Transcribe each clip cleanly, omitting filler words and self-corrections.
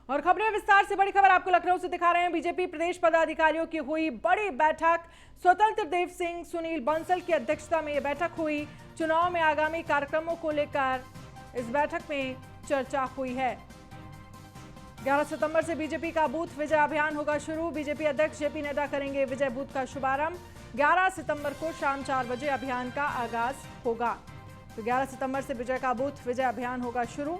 और खबरें विस्तार से। बड़ी खबर आपको लखनऊ से दिखा रहे हैं। बीजेपी प्रदेश पदाधिकारियों की हुई बड़ी बैठक। स्वतंत्र देव सिंह सुनील बंसल की अध्यक्षता में यह बैठक हुई। चुनाव में आगामी कार्यक्रमों को लेकर इस बैठक में चर्चा हुई है। 11 सितंबर से बीजेपी का बूथ विजय अभियान होगा शुरू। बीजेपी अध्यक्ष जेपी नड्डा करेंगे विजय बूथ का शुभारंभ। 11 सितंबर को शाम 4 बजे अभियान का आगाज होगा। तो 11 सितंबर से विजय का बूथ विजय अभियान होगा शुरू।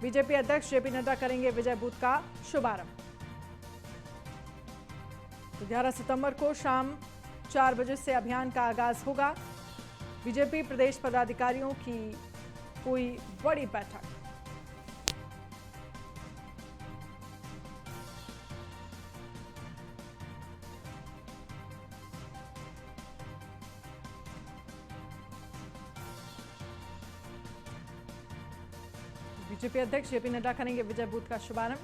बीजेपी अध्यक्ष जेपी नड्डा करेंगे विजय बूथ का शुभारंभ। तो 11 सितंबर को शाम 4 बजे से अभियान का आगाज होगा। बीजेपी प्रदेश पदाधिकारियों की हुई बड़ी बैठक। बीजेपी अध्यक्ष जेपी नड्डा करेंगे विजय बूथ का शुभारंभ।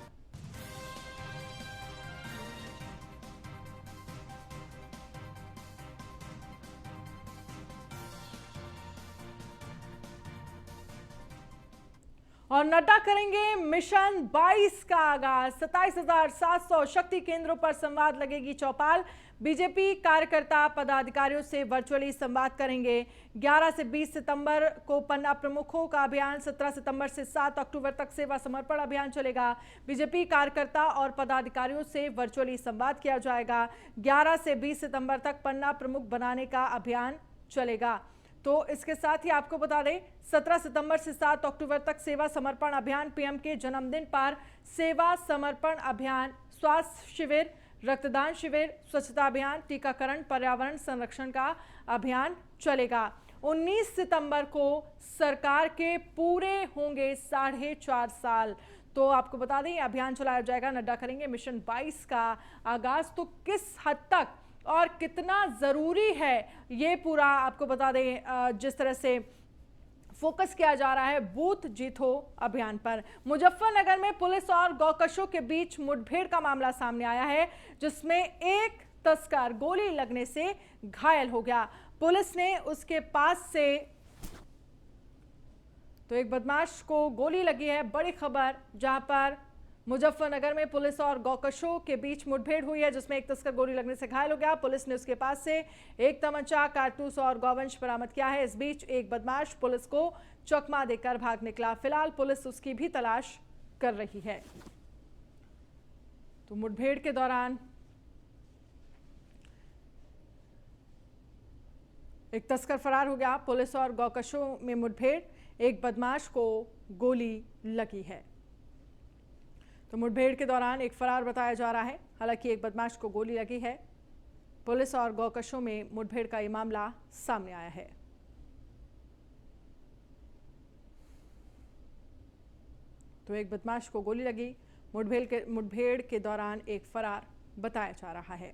और नड्डा करेंगे मिशन 22 का आगाज। 27,700 शक्ति केंद्रों पर संवाद लगेगी चौपाल। बीजेपी कार्यकर्ता पदाधिकारियों से वर्चुअली संवाद करेंगे। 11 से 20 सितंबर को पन्ना प्रमुखों का अभियान। 17 सितंबर से 7 अक्टूबर तक सेवा समर्पण अभियान चलेगा। बीजेपी कार्यकर्ता और पदाधिकारियों से वर्चुअली संवाद किया जाएगा। 11 से 20 सितंबर तक पन्ना प्रमुख बनाने का अभियान चलेगा। तो इसके साथ ही आपको बता दें 17 सितंबर से 7 अक्टूबर तक सेवा समर्पण अभियान। पीएम के जन्मदिन पर सेवा समर्पण अभियान, स्वास्थ्य शिविर, रक्तदान शिविर, स्वच्छता अभियान, टीकाकरण, पर्यावरण संरक्षण का अभियान चलेगा। 19 सितंबर को सरकार के पूरे होंगे 4.5 साल। तो आपको बता दें अभियान चलाया जाएगा। नड्डा करेंगे मिशन 22 का आगाज। तो किस हद तक और कितना जरूरी है ये पूरा आपको बता दें, जिस तरह से फोकस किया जा रहा है बूथ जीतो अभियान पर। मुजफ्फरनगर में पुलिस और गौकशों के बीच मुठभेड़ का मामला सामने आया है, जिसमें एक तस्कर गोली लगने से घायल हो गया। पुलिस ने उसके पास से तो एक बदमाश को गोली लगी है। बड़ी खबर, जहां पर मुजफ्फरनगर में पुलिस और गौकशों के बीच मुठभेड़ हुई है, जिसमें एक तस्कर गोली लगने से घायल हो गया। पुलिस ने उसके पास से एक तमंचा, कारतूस और गौवंश बरामद किया है। इस बीच एक बदमाश पुलिस को चकमा देकर भाग निकला। फिलहाल पुलिस उसकी भी तलाश कर रही है। तो मुठभेड़ के दौरान एक तस्कर फरार हो गया। पुलिस और गौकशों में मुठभेड़, एक बदमाश को गोली लगी है। तो मुठभेड़ के दौरान एक फरार बताया जा रहा है। हालांकि एक बदमाश को गोली लगी है। पुलिस और गौकशों में मुठभेड़ का ये मामला सामने आया है। तो एक बदमाश को गोली लगी। मुठभेड़ के दौरान एक फरार बताया जा रहा है।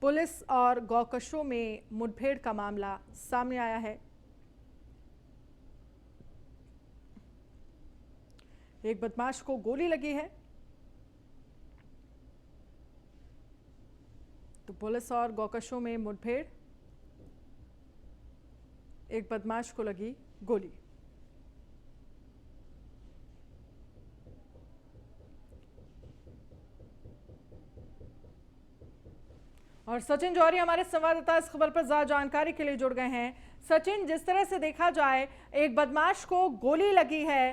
पुलिस और गौकशों में मुठभेड़ का मामला सामने आया है। एक बदमाश को गोली लगी है। तो पुलिस और गौकशों में मुठभेड़, एक बदमाश को लगी गोली। और सचिन जौहरी हमारे संवाददाता इस खबर पर ज्यादा जानकारी के लिए जुड़ गए हैं। सचिन, जिस तरह से देखा जाए एक बदमाश को गोली लगी है,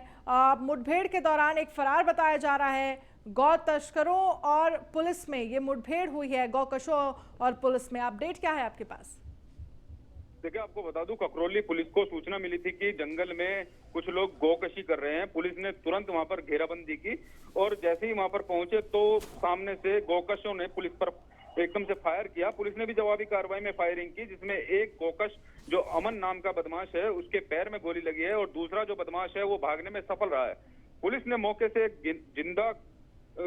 मुठभेड़ के दौरान एक फरार बताया जा रहा है। गौ तस्करों और पुलिस में ये मुठभेड़ हुई है, गौकशों और पुलिस में। अपडेट क्या है आपके पास? देखिए, आपको बता दूं, ककरौली पुलिस को सूचना मिली थी कि जंगल में कुछ लोग गौकशी कर रहे हैं। पुलिस ने तुरंत वहां पर घेराबंदी की और जैसे ही वहां पर पहुंचे तो सामने से गौकशों ने पुलिस पर एकदम से फायर किया। पुलिस ने भी जवाबी कार्रवाई में फायरिंग की, जिसमें एक गौकश जो अमन नाम का बदमाश है उसके पैर में गोली लगी है और दूसरा जो बदमाश है वो भागने में सफल रहा है। पुलिस ने मौके से एक जिंदा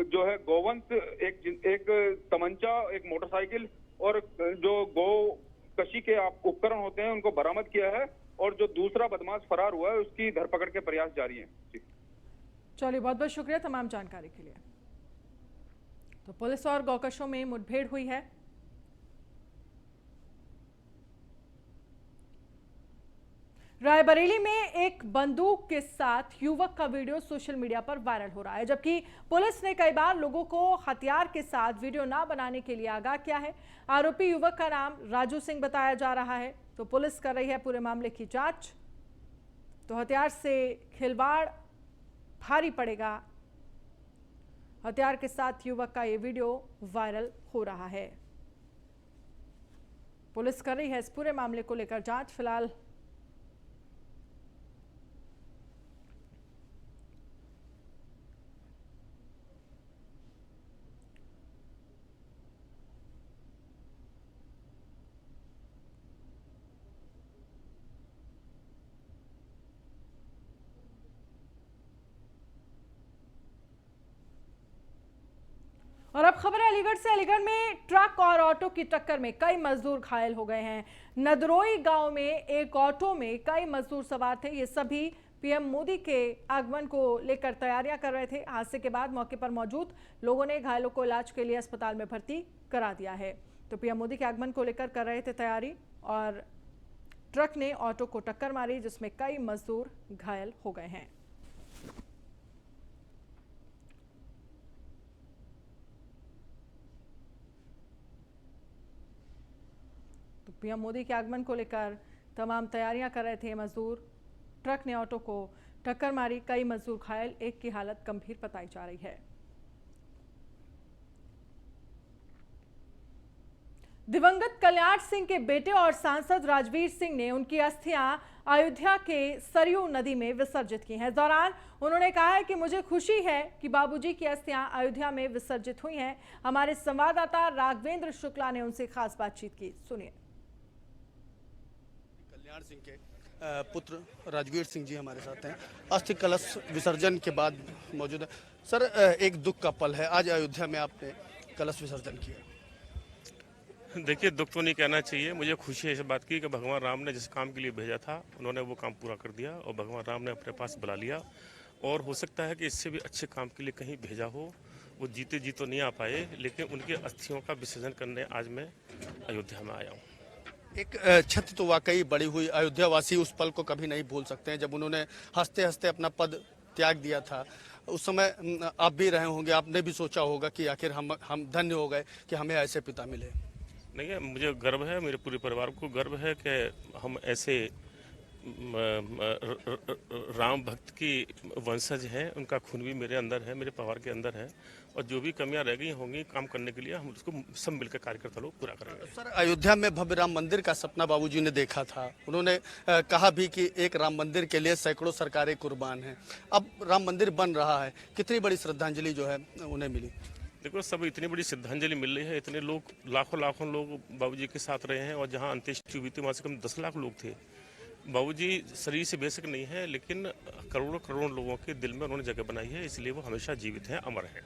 जो है गोवंश, एक तमंचा, एक मोटरसाइकिल और जो गौ कशी के उपकरण होते हैं उनको बरामद किया है और जो दूसरा बदमाश फरार हुआ है उसकी धरपकड़ के प्रयास जारी हैं। चलिए, बहुत बहुत शुक्रिया तमाम जानकारी के लिए। तो पुलिस और गौकशों में मुठभेड़ हुई है। रायबरेली में एक बंदूक के साथ युवक का वीडियो सोशल मीडिया पर वायरल हो रहा है, जबकि पुलिस ने कई बार लोगों को हथियार के साथ वीडियो ना बनाने के लिए आगाह किया है। आरोपी युवक का नाम राजू सिंह बताया जा रहा है, तो पुलिस कर रही है पूरे मामले की जांच। तो हथियार से खिलवाड़ भारी पड़ेगा। हथियार के साथ युवक का ये वीडियो वायरल हो रहा है। पुलिस कर रही है इस पूरे मामले को लेकर जांच। फिलहाल और अब खबर है अलीगढ़ से। अलीगढ़ में ट्रक और ऑटो की टक्कर में कई मजदूर घायल हो गए हैं। नदरोई गांव में एक ऑटो में कई मजदूर सवार थे। ये सभी पीएम मोदी के आगमन को लेकर तैयारियां कर रहे थे। हादसे के बाद मौके पर मौजूद लोगों ने घायलों को इलाज के लिए अस्पताल में भर्ती करा दिया है। तो पीएम मोदी के आगमन को लेकर कर रहे थे तैयारी और ट्रक ने ऑटो को टक्कर मारी, जिसमें कई मजदूर घायल हो गए हैं। पीएम मोदी के आगमन को लेकर तमाम तैयारियां कर रहे थे मजदूर। ट्रक ने ऑटो को टक्कर मारी, कई मजदूर घायल, एक की हालत गंभीर बताई जा रही है। दिवंगत कल्याण सिंह के बेटे और सांसद राजवीर सिंह ने उनकी अस्थियां अयोध्या के सरयू नदी में विसर्जित की हैं। इस दौरान उन्होंने कहा है कि मुझे खुशी है कि बाबूजी की अस्थियां अयोध्या में विसर्जित हुई हैं। हमारे संवाददाता राघवेंद्र शुक्ला ने उनसे खास बातचीत की, सुनिए। कल्याण सिंह के पुत्र राजवीर सिंह जी हमारे साथ हैं। अस्थि कलश विसर्जन के बाद मौजूद है। सर, एक दुख का पल है, आज अयोध्या में आपने कलश विसर्जन किया। देखिए, दुख तो नहीं कहना चाहिए, मुझे खुशी है इस बात की कि भगवान राम ने जिस काम के लिए भेजा था उन्होंने वो काम पूरा कर दिया और भगवान राम ने अपने पास बुला लिया। और हो सकता है कि इससे भी अच्छे काम के लिए कहीं भेजा हो। वो जीते जी तो नहीं आ पाए, लेकिन उनके अस्थियों का विसर्जन करने आज मैं अयोध्या में आया हूँ। एक क्षति तो वाकई बड़ी हुई। अयोध्या वासी उस पल को कभी नहीं भूल सकते हैं जब उन्होंने हंसते हंसते अपना पद त्याग दिया था। उस समय आप भी रहे होंगे, आपने भी सोचा होगा कि आखिर हम धन्य हो गए कि हमें ऐसे पिता मिले। नहीं है, मुझे गर्व है, मेरे पूरे परिवार को गर्व है कि हम ऐसे राम भक्त की वंशज हैं। उनका खून भी मेरे अंदर है, मेरे परिवार के अंदर है। और जो भी कमियां रह गई होंगी काम करने के लिए, हम उसको सब मिलकर कार्यकर्ता लोग पूरा करेंगे। सर, अयोध्या में भव्य राम मंदिर का सपना बाबूजी ने देखा था। उन्होंने कहा भी कि एक राम मंदिर के लिए सैकड़ों सरकारें कुर्बान हैं। अब राम मंदिर बन रहा है, कितनी बड़ी श्रद्धांजलि जो है उन्हें मिली। देखो, सब इतनी बड़ी श्रद्धांजलि मिल रही है। इतने लोग, लाखों लोग बाबूजी के साथ रहे हैं। और जहां अंत्येष्टि हुई थी वहाँ से कम 10 लाख लोग थे। बाबूजी शरीर से बेशक नहीं है, लेकिन करोड़ों लोगों के दिल में उन्होंने जगह बनाई है, इसलिए वो हमेशा जीवित हैं, अमर हैं।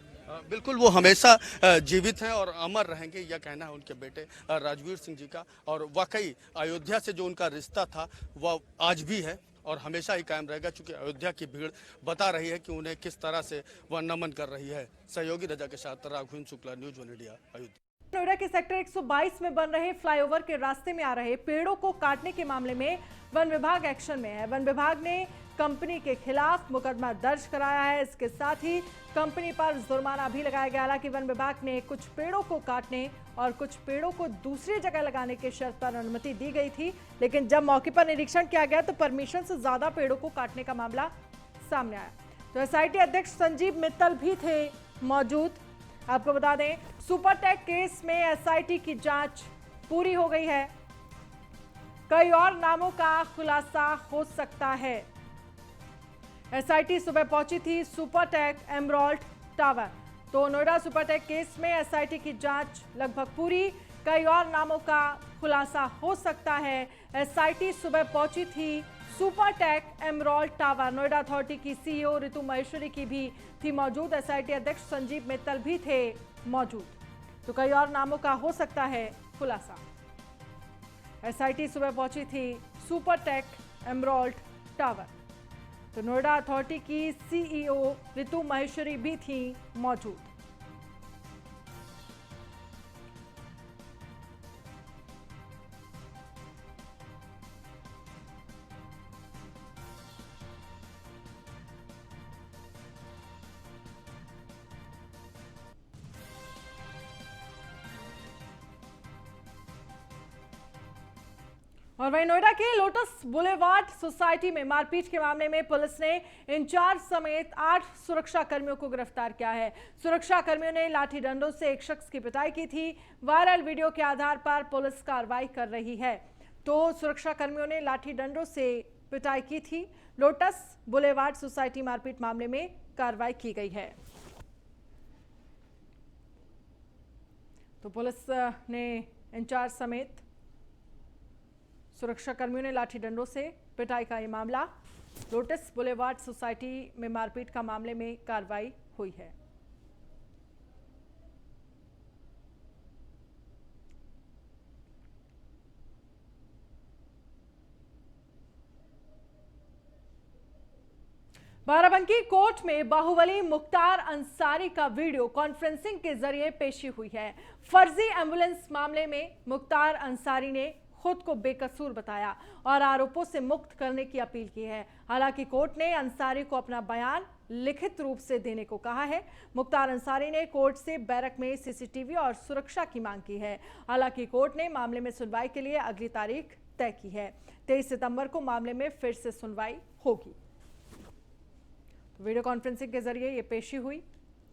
बिल्कुल, वो हमेशा जीवित हैं और अमर रहेंगे, यह कहना है उनके बेटे राजवीर सिंह जी का। और वाकई अयोध्या से जो उनका रिश्ता था वह आज भी है और हमेशा ही कायम रहेगा, क्योंकि अयोध्या की भीड़ बता रही है कि उन्हें किस तरह से वह नमन कर रही है। सहयोगी रजा के साथ राघवेंद्र शुक्ला, न्यूज़ 1 इंडिया, अयोध्या। नोएडा के सेक्टर 122 में बन रहे फ्लाईओवर के रास्ते में आ रहे पेड़ों को काटने के मामले में वन विभाग एक्शन में है। वन विभाग ने कंपनी के खिलाफ मुकदमा दर्ज कराया है। इसके साथ ही कंपनी पर जुर्माना भी लगाया गया। हालांकि वन विभाग ने कुछ पेड़ों को काटने और कुछ पेड़ों को दूसरी जगह लगाने की शर्त पर अनुमति दी गई थी, लेकिन जब मौके पर निरीक्षण किया गया तो परमिशन से ज्यादा पेड़ों को काटने का मामला सामने आया। तो एसआईटी अध्यक्ष संजीव मित्तल भी थे मौजूद। आपको बता दें, सुपरटेक केस में एसआईटी की जांच पूरी हो गई है। कई और नामों का खुलासा हो सकता है। एसआईटी सुबह पहुंची थी सुपरटेक एमराल्ड टावर। तो नोएडा सुपरटेक केस में एसआईटी की जांच लगभग पूरी। कई और नामों का खुलासा हो सकता है। एसआईटी सुबह पहुंची थी Supertech emerald tower. Noida authority की सीईओ ऋतु महेश्वरी की भी थी मौजूद। एसआईटी अध्यक्ष संजीव मित्तल भी थे मौजूद। तो कई और नामों का हो सकता है खुलासा। एसआईटी सुबह पहुंची थी सुपरटेक एमराल्ड टावर। तो नोएडा अथॉरिटी की सीईओ ऋतु महेश्वरी भी थी मौजूद। और वहीं नोएडा के लोटस बुलेवार्ड सोसाइटी में मारपीट के मामले में पुलिस ने इंचार्ज समेत 8 सुरक्षा कर्मियों को गिरफ्तार किया है। सुरक्षा कर्मियों ने लाठी डंडों से एक शख्स की पिटाई की थी। वायरल वीडियो के आधार पर पुलिस कार्रवाई कर रही है। तो सुरक्षा कर्मियों ने लाठी डंडों से पिटाई की थी। लोटस बुलेवार्ड सोसाइटी मारपीट मामले में कार्रवाई की गई है। तो पुलिस ने इंचार्ज समेत सुरक्षा कर्मियों ने लाठी डंडों से पिटाई का ये मामला। लोटस बुलेवार्ड सोसाइटी में मारपीट का मामले में कार्रवाई हुई है। बाराबंकी कोर्ट में बाहुबली मुख्तार अंसारी का वीडियो कॉन्फ्रेंसिंग के जरिए पेशी हुई है। फर्जी एम्बुलेंस मामले में मुख्तार अंसारी ने खुद को बेकसूर बताया और आरोपों से मुक्त करने की अपील की है। हालांकि कोर्ट ने अंसारी को अपना बयान लिखित रूप से देने को कहा है। मुख्तार अंसारी ने कोर्ट से बैरक में सीसीटीवी और सुरक्षा की मांग की है। हालांकि कोर्ट ने मामले में सुनवाई के लिए अगली तारीख तय की है। 23 सितंबर को मामले में फिर से सुनवाई होगी। वीडियो कॉन्फ्रेंसिंग के जरिए ये पेशी हुई,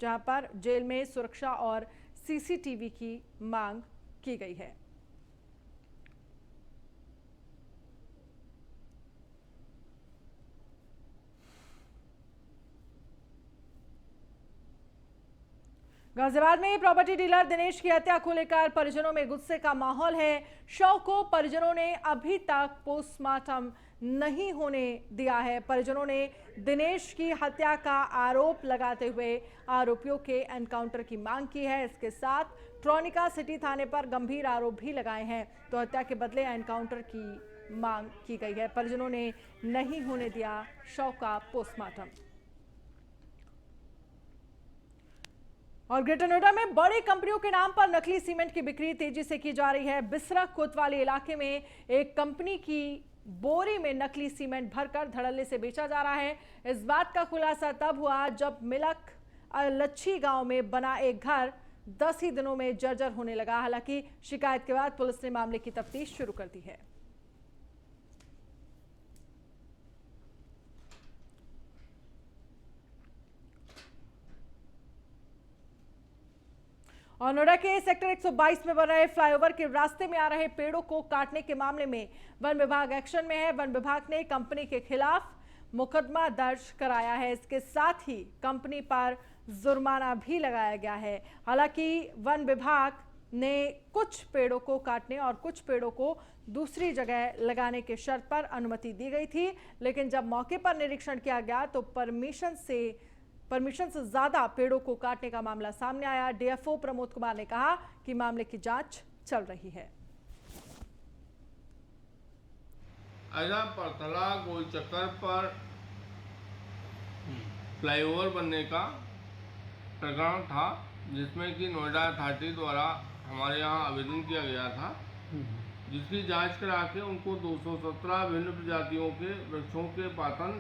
जहां पर जेल में सुरक्षा और सीसीटीवी की मांग की गई है। गाजियाबाद में प्रॉपर्टी डीलर दिनेश की हत्या को लेकर परिजनों में गुस्से का माहौल है। शव को परिजनों ने अभी तक पोस्टमार्टम नहीं होने दिया है। परिजनों ने दिनेश की हत्या का आरोप लगाते हुए आरोपियों के एनकाउंटर की मांग की है। इसके साथ ट्रॉनिका सिटी थाने पर गंभीर आरोप भी लगाए हैं। तो हत्या के बदले एनकाउंटर की मांग की गई है। परिजनों ने नहीं होने दिया शव का पोस्टमार्टम। और ग्रेटर नोएडा में बड़ी कंपनियों के नाम पर नकली सीमेंट की बिक्री तेजी से की जा रही है। बिसरा कोतवाली इलाके में एक कंपनी की बोरी में नकली सीमेंट भरकर धड़ल्ले से बेचा जा रहा है। इस बात का खुलासा तब हुआ जब मिलक लच्छी गांव में बना एक घर 10 ही दिनों में जर्जर होने लगा। हालांकि शिकायत के बाद पुलिस ने मामले की तफ्तीश शुरू कर दी है। और नोएडा के सेक्टर 122 में बन रहे फ्लाईओवर के रास्ते में आ रहे पेड़ों को काटने के मामले में वन विभाग एक्शन में है। वन विभाग ने कंपनी के खिलाफ मुकदमा दर्ज कराया है। इसके साथ ही कंपनी पर जुर्माना भी लगाया गया है। हालांकि वन विभाग ने कुछ पेड़ों को काटने और कुछ पेड़ों को दूसरी जगह लगाने के शर्त पर अनुमति दी गई थी, लेकिन जब मौके पर निरीक्षण किया गया तो परमिशन से ज्यादा पेड़ों को काटने का मामला सामने आया। डीएफओ प्रमोद कुमार ने कहा कि मामले की जांच चल रही है। ऐसा परतला गोल चक्कर पर फ्लाईओवर बनने का प्रकरण था, जिसमें कि नोएडा अथॉरिटी द्वारा हमारे यहाँ आवेदन किया गया था, जिसकी जांच करा के उनको 217 भिन्न प्रजातियों के वृक्षों के पातन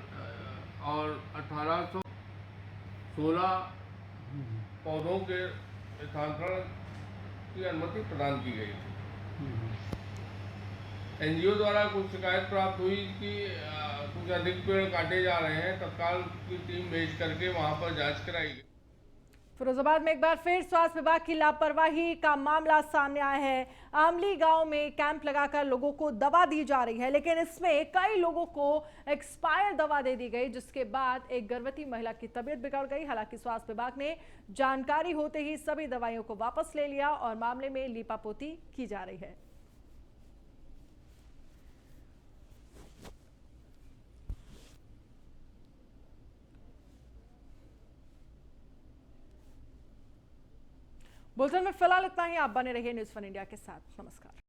और 1816 पौधों के स्थानांतरण की अनुमति प्रदान की गई थी। एनजीओ द्वारा कुछ शिकायत प्राप्त हुई कि कुछ अधिक पेड़ काटे जा रहे हैं। तत्काल की टीम भेज करके वहां पर जांच कराई गई। फिरोजाबाद में एक बार फिर स्वास्थ्य विभाग की लापरवाही का मामला सामने आया है। आमली गांव में कैंप लगाकर लोगों को दवा दी जा रही है, लेकिन इसमें कई लोगों को एक्सपायर दवा दे दी गई, जिसके बाद एक गर्भवती महिला की तबीयत बिगड़ गई। हालांकि स्वास्थ्य विभाग ने जानकारी होते ही सभी दवाइयों को वापस ले लिया और मामले में लीपापोती की जा रही है। बुलेटिन में फिलहाल इतना ही। आप बने रहिए न्यूज़ 1 इंडिया के साथ। नमस्कार।